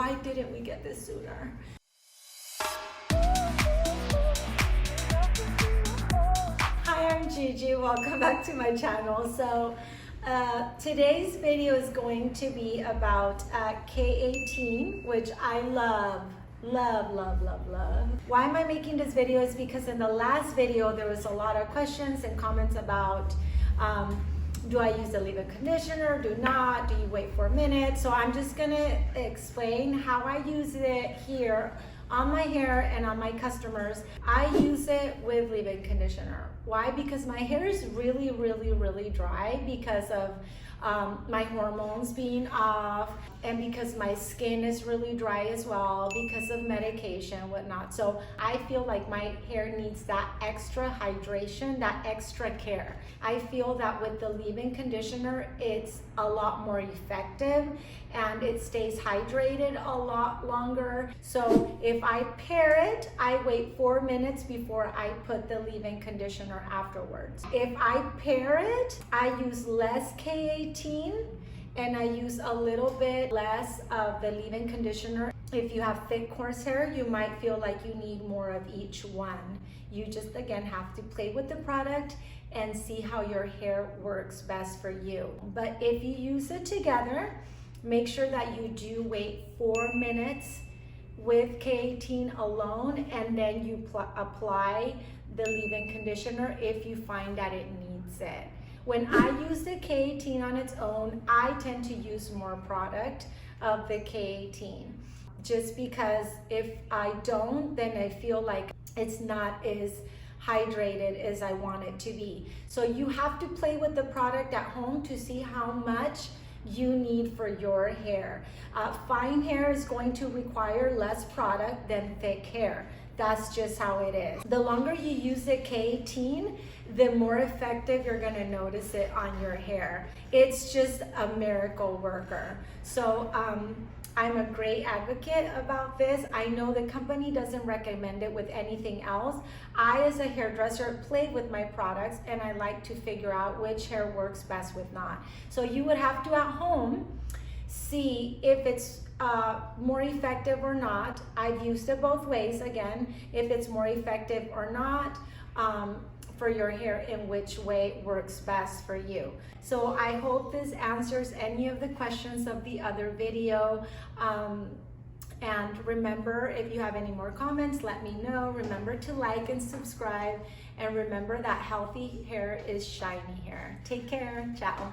Why didn't we get this sooner? Hi, I'm Gigi. Welcome back to my channel. So today's video is going to be about K18, which I love. Why am I making this video is because in the last video there was a lot of questions and comments about do I use a leave-in conditioner, do not, do you wait 4 minutes? So I'm just gonna explain how I use it here on my hair and on my customers. I use it with leave-in conditioner. Why? Because my hair is really dry because of my hormones being off, and because my skin is really dry as well because of medication and whatnot. So I feel like my hair needs that extra hydration, that extra care. I feel that with the leave-in conditioner, it's a lot more effective and it stays hydrated a lot longer. So if I pair it, I wait 4 minutes before I put the leave-in conditioner afterwards. If I pair it, I use less K18 and I use a little bit less of the leave-in conditioner. If you have thick coarse hair, you might feel like you need more of each one. You just, again, have to play with the product and see how your hair works best for you. But if you use it together, make sure that you do wait 4 minutes with K18 alone, and then you apply the leave-in conditioner if you find that it needs it. When I use the K18 on its own, I tend to use more product of the K18. Just because if I don't, then I feel like it's not as hydrated as I want it to be. So you have to play with the product at home to see how much you need for your hair. Fine hair is going to require less product than thick hair. That's just how it is. The longer you use the K18, the more effective you're gonna notice it on your hair. It's just a miracle worker. So I'm a great advocate about this. I know the company doesn't recommend it with anything else. I, as a hairdresser, play with my products and I like to figure out which hair works best with not. So you would have to at home see if it's more effective or not. I've used it both ways, again, if it's more effective or not for your hair, in which way works best for you. So I hope this answers any of the questions of the other video. And remember, if you have any more comments, let me know. Remember to like and subscribe, and remember that healthy hair is shiny hair. Take care. Ciao.